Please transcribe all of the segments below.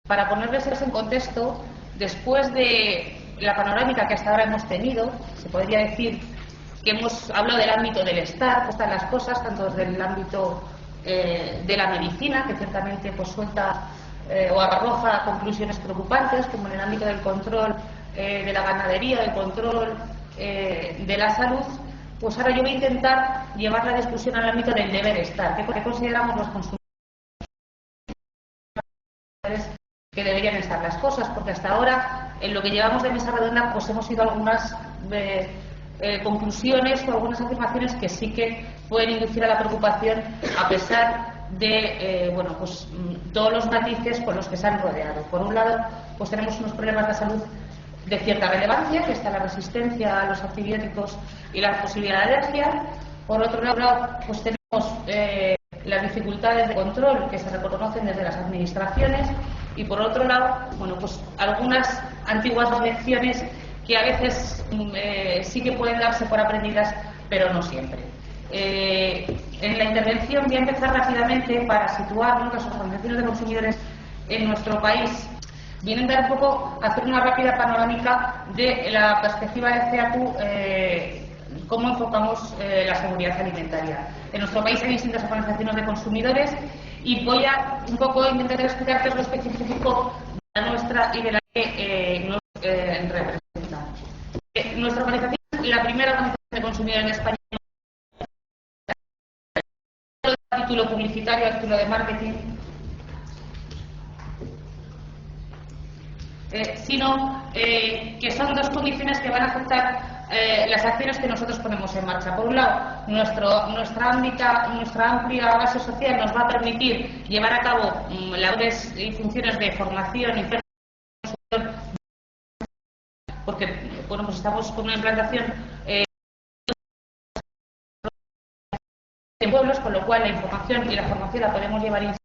Para ponerles en contexto, después de la panorámica que hasta ahora hemos tenido, se podría decir que hemos hablado del ámbito del estar, cómo están las cosas, tanto desde el ámbito de la medicina, que ciertamente pues suelta o arroja conclusiones preocupantes, como en el ámbito del control de la ganadería, del control de la salud. Pues ahora yo voy a intentar llevar la discusión al ámbito del deber estar. ¿Qué consideramos los consumidores que deberían estar las cosas? Porque hasta ahora, en lo que llevamos de mesa redonda, pues hemos ido a algunas conclusiones o algunas afirmaciones que sí que pueden inducir a la preocupación, a pesar de bueno, pues todos los matices con los que se han rodeado. Por un lado, pues tenemos unos problemas de salud de cierta relevancia, que está la resistencia a los antibióticos y la posibilidad de alergia. Por otro lado, pues tenemos las dificultades de control que se reconocen desde las administraciones, y por otro lado, bueno, pues algunas antiguas lecciones que a veces sí que pueden darse por aprendidas, pero no siempre. En la intervención voy a empezar rápidamente para situar, ¿no?, las organizaciones de consumidores en nuestro país. Vienen a dar un poco, a hacer una rápida panorámica de la perspectiva de CEACU, cómo enfocamos la seguridad alimentaria. En nuestro país hay distintas organizaciones de consumidores y voy a un poco intentar explicar qué es lo específico de la nuestra y de la que nos representa. Nuestra organización es la primera organización de consumidores en España, a título publicitario, a título de marketing, sino que son dos condiciones que van a afectar las acciones que nosotros ponemos en marcha. Por un lado, nuestra amplia base social nos va a permitir llevar a cabo labores y funciones de formación y porque bueno, pues estamos con una implantación en pueblos, con lo cual la información y la formación la podemos llevar.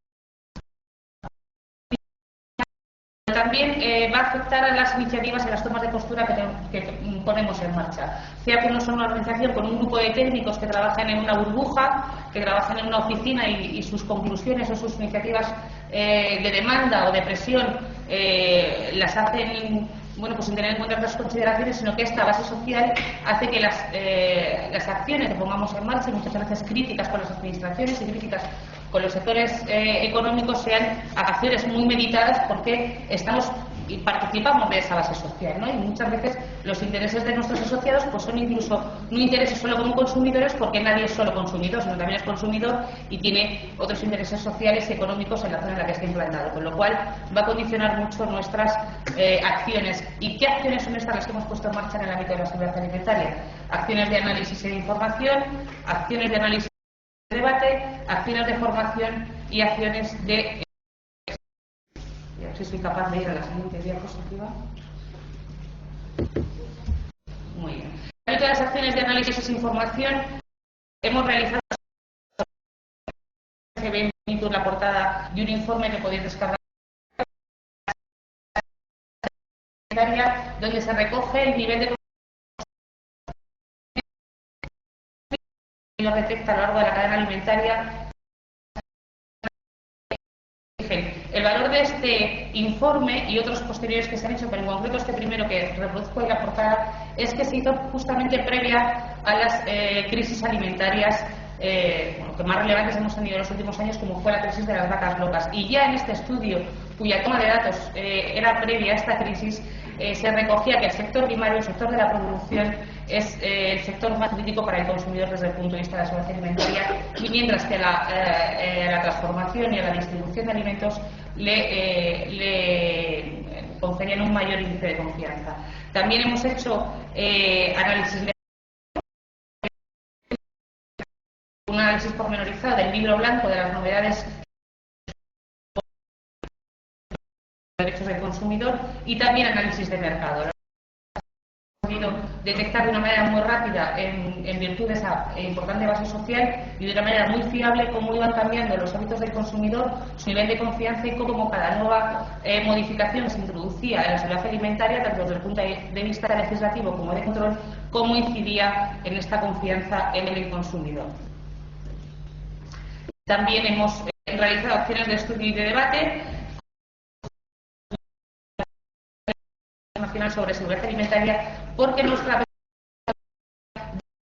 También va a afectar a las iniciativas y las tomas de postura que ponemos en marcha. CEACU no es una organización con un grupo de técnicos que trabajan en una burbuja, que trabajan en una oficina y sus conclusiones o sus iniciativas de demanda o de presión las hacen, bueno, pues sin tener en cuenta otras consideraciones, sino que esta base social hace que las acciones que pongamos en marcha, y muchas veces críticas con las administraciones y críticas con los sectores económicos, sean acciones muy meditadas, porque estamos y participamos de esa base social, ¿no? Y muchas veces los intereses de nuestros asociados pues son incluso no intereses solo como consumidores, porque nadie es solo consumidor, sino también es consumidor y tiene otros intereses sociales y económicos en la zona en la que está implantado, con lo cual va a condicionar mucho nuestras acciones. ¿Y qué acciones son estas las que hemos puesto en marcha en el ámbito de la seguridad alimentaria? Acciones de análisis y de información, acciones de análisis y de debate, acciones de formación y acciones de... A ver si soy capaz de ir a la siguiente diapositiva. Muy bien. En todas las acciones de análisis e información hemos realizado, que ven en la portada de un informe que podéis descargar, donde se recoge el nivel de que nos detecta a lo largo de la cadena alimentaria. El valor de este informe y otros posteriores que se han hecho, pero en concreto este primero que reproduzco en la portada, es que se hizo justamente previa a las crisis alimentarias que más relevantes hemos tenido en los últimos años, como fue la crisis de las vacas locas. Y ya en este estudio, cuya toma de datos era previa a esta crisis, se recogía que el sector primario, el sector de la producción, es el sector más crítico para el consumidor desde el punto de vista de la seguridad alimentaria, y mientras que la transformación y la distribución de alimentos le conferían un mayor índice de confianza. También hemos hecho un análisis pormenorizado del libro blanco de las novedades de derechos del consumidor y también análisis de mercado. Hemos podido detectar de una manera muy rápida, en virtud de esa importante base social, y de una manera muy fiable, cómo iban cambiando los hábitos del consumidor, su nivel de confianza, y cómo cada nueva modificación se introducía en la seguridad alimentaria, tanto desde el punto de vista legislativo como de control, cómo incidía en esta confianza en el consumidor. También hemos realizado acciones de estudio y de debate Nacional sobre Seguridad Alimentaria, porque nuestra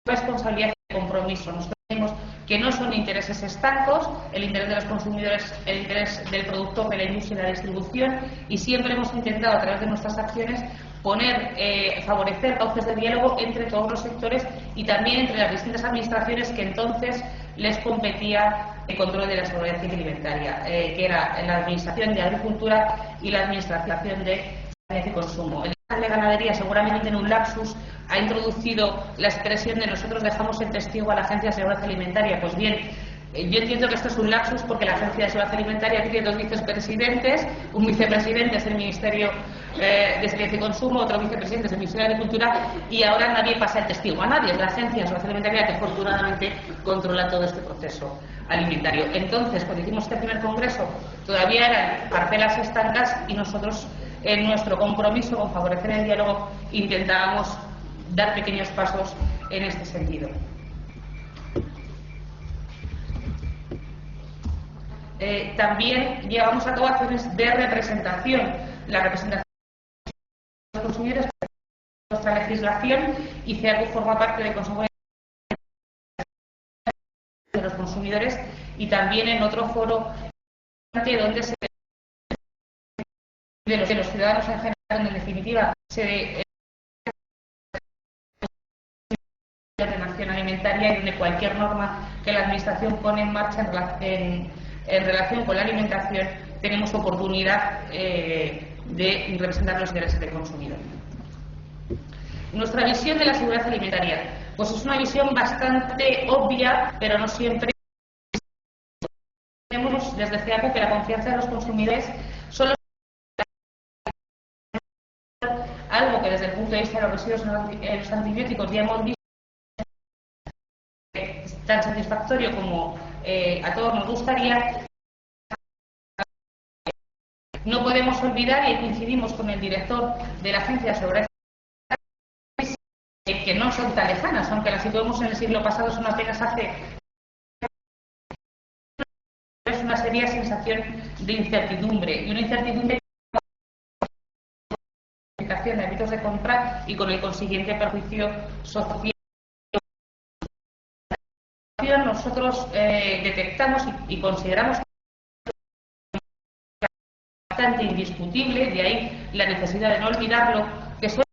responsabilidad y compromiso. Nosotros creemos que no son intereses estancos, el interés de los consumidores, el interés del productor, de la industria y la distribución, y siempre hemos intentado a través de nuestras acciones favorecer cauces de diálogo entre todos los sectores y también entre las distintas administraciones que entonces les competía el control de la seguridad alimentaria, que era la Administración de Agricultura y la Administración de Sanidad y Consumo. El de Ganadería, seguramente en un lapsus, ha introducido la expresión de nosotros dejamos el testigo a la Agencia de Seguridad Alimentaria. Pues bien, yo entiendo que esto es un lapsus porque la Agencia de Seguridad Alimentaria tiene 2 vicepresidentes, un vicepresidente es el Ministerio de Sanidad y Consumo, otro vicepresidente es el Ministerio de Agricultura, y ahora nadie pasa el testigo a nadie, es la Agencia de Seguridad Alimentaria que afortunadamente controla todo este proceso alimentario. Entonces, cuando hicimos este primer congreso, todavía eran parcelas estancas y nosotros, en nuestro compromiso con favorecer el diálogo, intentábamos dar pequeños pasos en este sentido. También llevamos a cabo acciones de representación. La representación de los consumidores, nuestra legislación, y CEACU forma parte de Consejo de los Consumidores, y también en otro foro donde se de los ciudadanos en general, donde en definitiva se de nación alimentaria, y donde cualquier norma que la Administración pone en marcha en relación con la alimentación tenemos oportunidad de representar los intereses del consumidor. Nuestra visión de la seguridad alimentaria, pues es una visión bastante obvia, pero no siempre. Tenemos desde CEACU que la confianza de los consumidores solo algo que desde el punto de vista de los residuos en los antibióticos ya hemos visto tan satisfactorio como a todos nos gustaría. No podemos olvidar, y coincidimos con el director de la Agencia de Seguridad que no son tan lejanas, aunque las situemos en el siglo pasado, son apenas hace una seria sensación de incertidumbre, y una incertidumbre de hábitos de compra y con el consiguiente perjuicio social. Nosotros detectamos y consideramos bastante indiscutible, de ahí la necesidad de no olvidarlo, que son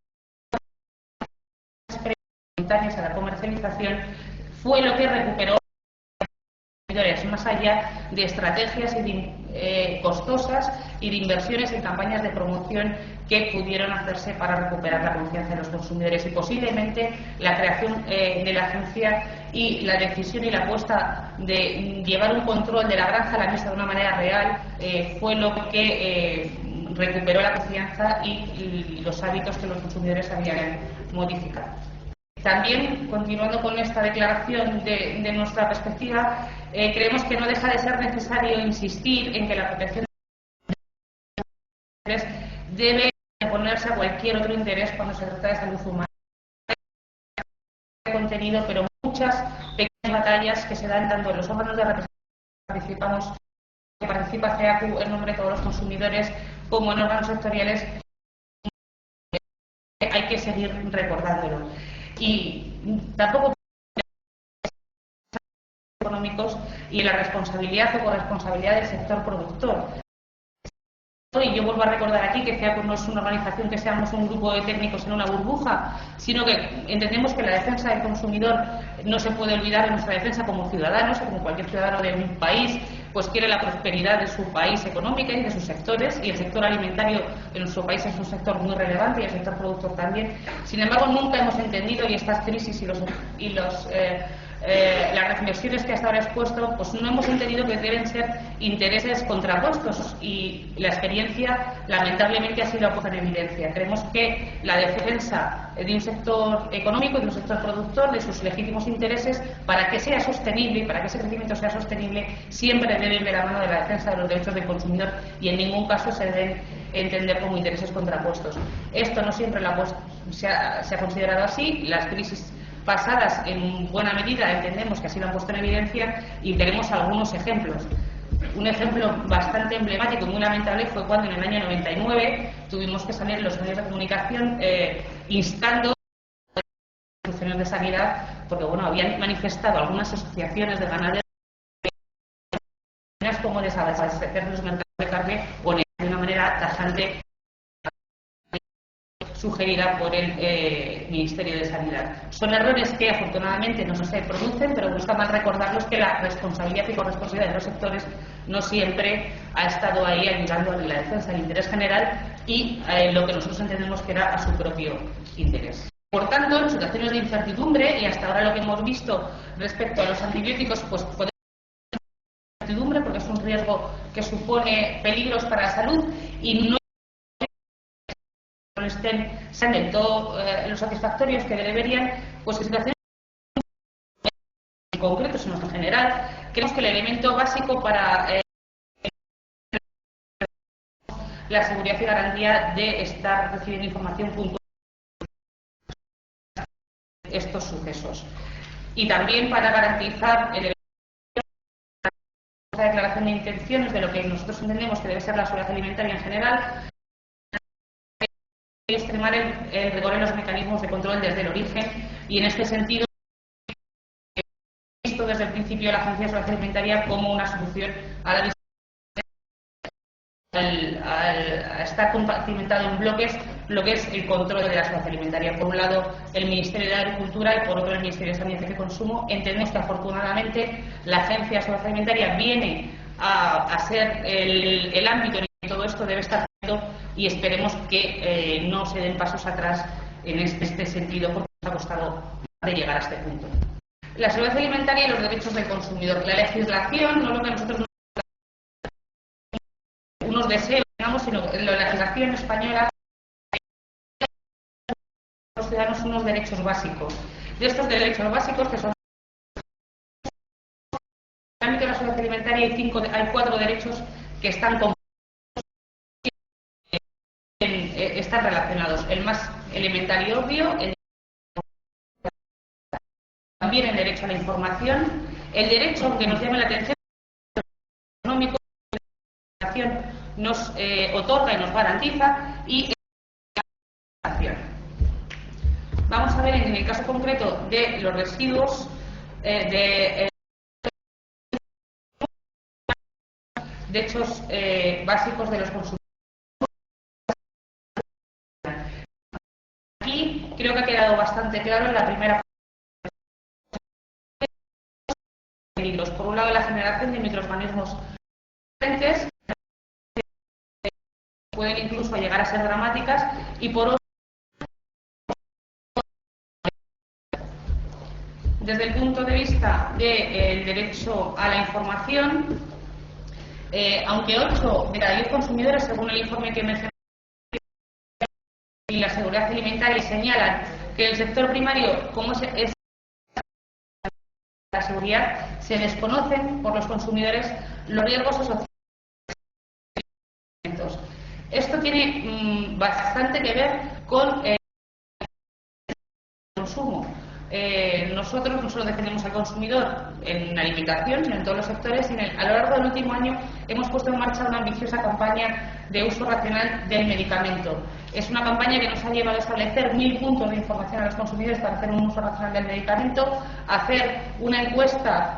voluntarias a la comercialización, fue lo que recuperó más allá de estrategias costosas y de inversiones en campañas de promoción que pudieron hacerse para recuperar la confianza de los consumidores, y posiblemente la creación de la agencia y la decisión y la apuesta de llevar un control de la granja a la mesa de una manera real fue lo que recuperó la confianza y los hábitos que los consumidores habían modificado. También, continuando con esta declaración de nuestra perspectiva, creemos que no deja de ser necesario insistir en que la protección de los consumidores debe oponerse a cualquier otro interés cuando se trata de salud humana. Contenido, pero muchas pequeñas batallas que se dan tanto en los órganos de representación que participa CEACU en nombre de todos los consumidores, como en órganos sectoriales, hay que seguir recordándolo. Y tampoco económicos y en la responsabilidad o corresponsabilidad del sector productor. Y yo vuelvo a recordar aquí que CEACU no es una organización que seamos un grupo de técnicos en una burbuja, sino que entendemos que la defensa del consumidor no se puede olvidar. En nuestra defensa como ciudadanos, o como cualquier ciudadano de un país, pues quiere la prosperidad de su país económica y de sus sectores, y el sector alimentario en nuestro país es un sector muy relevante, y el sector productor también. Sin embargo, nunca hemos entendido, y estas crisis las reflexiones que hasta ahora he expuesto, pues no hemos entendido que deben ser intereses contrapuestos, y la experiencia lamentablemente así lo ha puesto en evidencia. Creemos que la defensa de un sector económico, de un sector productor, de sus legítimos intereses, para que sea sostenible y para que ese crecimiento sea sostenible, siempre debe ir de la mano de la defensa de los derechos del consumidor, y en ningún caso se deben entender como intereses contrapuestos. Esto no siempre se ha considerado así. Las crisis pasadas en buena medida entendemos que así lo han puesto en evidencia, y tenemos algunos ejemplos. Un ejemplo bastante emblemático y muy lamentable fue cuando en el año 99 tuvimos que salir los medios de comunicación instando a las instituciones de sanidad, porque bueno, habían manifestado algunas asociaciones de ganaderos como desabastecer los mercados de carne o de una manera tajante sugerida por el Ministerio de Sanidad. Son errores que afortunadamente no se producen, pero no está mal recordarlos que la responsabilidad y corresponsabilidad de los sectores no siempre ha estado ahí ayudando a la defensa del interés general y lo que nosotros entendemos que era a su propio interés. Por tanto, en situaciones de incertidumbre, y hasta ahora lo que hemos visto respecto a los antibióticos, pues podemos incertidumbre porque es un riesgo que supone peligros para la salud y no sean del todo los satisfactorios que deberían, pues en situaciones en concreto, sino en general, creemos que el elemento básico para la seguridad y garantía de estar recibiendo información puntual de estos sucesos. Y también para garantizar la declaración de intenciones de lo que nosotros entendemos que debe ser la seguridad alimentaria en general, y extremar el rigor en los mecanismos de control desde el origen, y en este sentido visto desde el principio la Agencia de Seguridad Alimentaria como una solución a la al estar compartimentado en bloques lo que es el control de la seguridad alimentaria. Por un lado el Ministerio de Agricultura y por otro el Ministerio de Sanidad y Consumo. Entendemos que afortunadamente la Agencia de Seguridad Alimentaria viene a ser el ámbito en el que todo esto debe estar y esperemos que no se den pasos atrás en este sentido porque nos ha costado de llegar a este punto. La seguridad alimentaria y los derechos del consumidor. La legislación, no lo que nosotros unos deseos, digamos, sino la legislación española los ciudadanos unos derechos básicos. De estos derechos básicos, que son en el ámbito de la seguridad alimentaria, hay 4 derechos que están relacionados. El más elemental y obvio, también el derecho a la información, el derecho que nos llame la atención económico, la legislación nos otorga y nos garantiza, y la acción. Vamos a ver en el caso concreto de los residuos derechos básicos de los consumidores. Aquí creo que ha quedado bastante claro en la primera peligros. Por un lado, la generación de microorganismos presentes pueden incluso llegar a ser dramáticas, y por otro, desde el punto de vista del derecho a la información, aunque 8 de cada 10 consumidores, según el informe que mencioné, y la seguridad alimentaria señalan que el sector primario, como es la seguridad, se desconocen por los consumidores los riesgos asociados. Esto tiene bastante que ver con el consumo. Nosotros no solo defendemos al consumidor en la alimentación, sino en todos los sectores, y a lo largo del último año hemos puesto en marcha una ambiciosa campaña de uso racional del medicamento. Es una campaña que nos ha llevado a establecer 1000 puntos de información a los consumidores para hacer un uso racional del medicamento, hacer una encuesta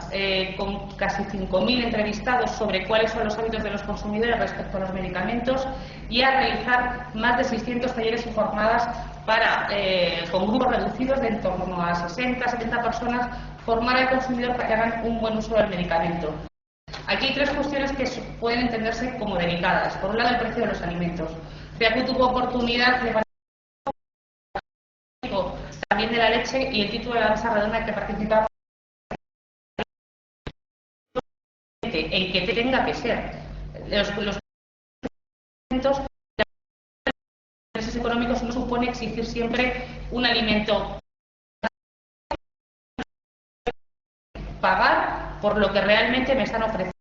con casi 5000 entrevistados sobre cuáles son los hábitos de los consumidores respecto a los medicamentos, y a realizar más de 600 talleres y jornadas para, con grupos reducidos de en torno a 60-70 personas, formar al consumidor para que hagan un buen uso del medicamento. Aquí hay 3 cuestiones que pueden entenderse como delicadas. Por un lado, el precio de los alimentos. FEACU tuvo oportunidad de también de la leche, y el título de la mesa redonda en que participamos en que tenga que ser los alimentos económicos no supone exigir siempre un alimento, pagar por lo que realmente me están ofreciendo.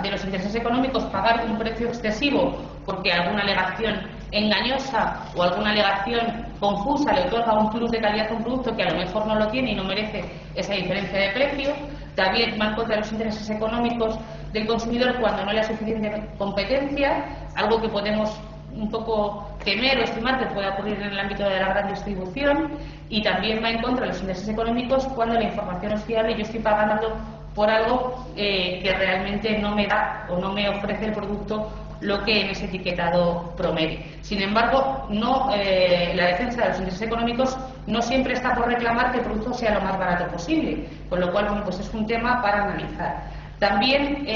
De los intereses económicos, pagar un precio excesivo porque alguna alegación engañosa o alguna alegación confusa le otorga un plus de calidad a un producto que a lo mejor no lo tiene y no merece esa diferencia de precio. También van contra los intereses económicos del consumidor cuando no le da suficiente competencia, algo que podemos un poco temer o estimar que pueda ocurrir en el ámbito de la gran distribución, y también va en contra de los intereses económicos cuando la información es fiable y yo estoy pagando por algo que realmente no me da o no me ofrece el producto lo que en ese etiquetado promete. Sin embargo, la defensa de los intereses económicos no siempre está por reclamar que el producto sea lo más barato posible, con lo cual, bueno, pues es un tema para analizar. También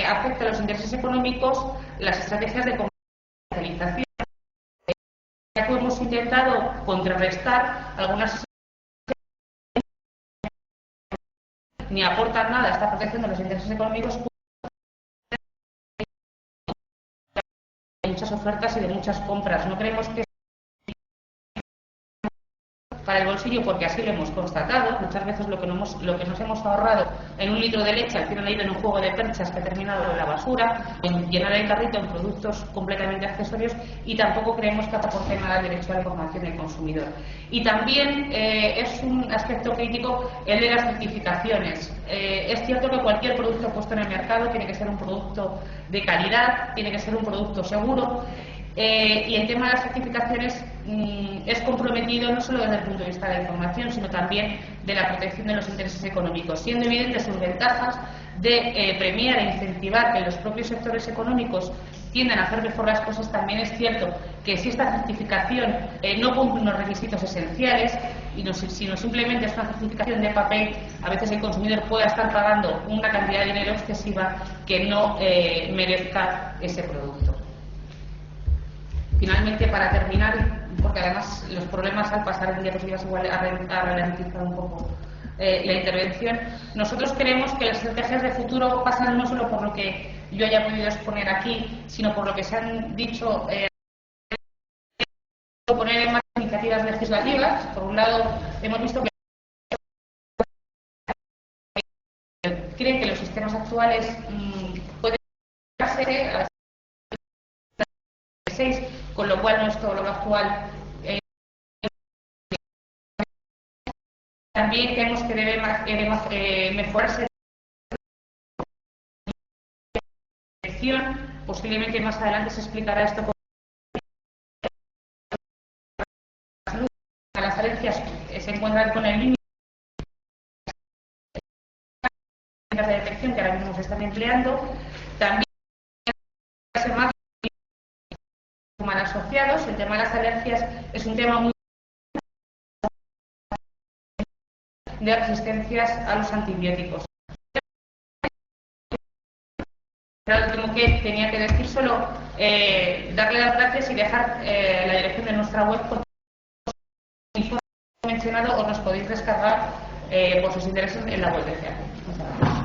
afecta a los intereses económicos las estrategias de comercialización. Ya que hemos intentado contrarrestar algunas ni aportan nada a esta protección de los intereses económicos, de muchas ofertas y de muchas compras. No creemos que para el bolsillo, porque así lo hemos constatado. Muchas veces lo que nos hemos ahorrado en un litro de leche al final ha ido en un juego de perchas que ha terminado en la basura, en llenar el carrito en productos completamente accesorios, y tampoco creemos que aporte nada al derecho a la información del consumidor. Y también es un aspecto crítico el de las certificaciones. Es cierto que cualquier producto puesto en el mercado tiene que ser un producto de calidad, tiene que ser un producto seguro. Y el tema de las certificaciones es comprometido no solo desde el punto de vista de la información, sino también de la protección de los intereses económicos, siendo evidentes sus ventajas de premiar e incentivar que los propios sectores económicos tiendan a hacer mejor las cosas. También es cierto que si esta certificación no cumple unos requisitos esenciales, sino simplemente es una certificación de papel, a veces el consumidor pueda estar pagando una cantidad de dinero excesiva que no merezca ese producto. Finalmente, para terminar, porque además los problemas al pasar en diapositivas igual ha ralentizado un poco la intervención, nosotros creemos que las estrategias de futuro pasan no solo por lo que yo haya podido exponer aquí, sino por lo que se han dicho, poner en marcha iniciativas legislativas. Por un lado, hemos visto que creen que los sistemas actuales pueden ser a las 6, con lo cual no es todo lo actual. También creemos que debe mejorarse la dirección. Posiblemente más adelante se explicará esto con la salud. Las alergias se encuentran con el límite de detección que ahora mismo se están empleando. También más asociados. El tema de las alergias es un tema muy de resistencias a los antibióticos. Era lo último que tenía que decir, solo darle las gracias y dejar la dirección de nuestra web, porque informe mencionado os los podéis descargar por sus intereses en la web de CEA. Muchas gracias.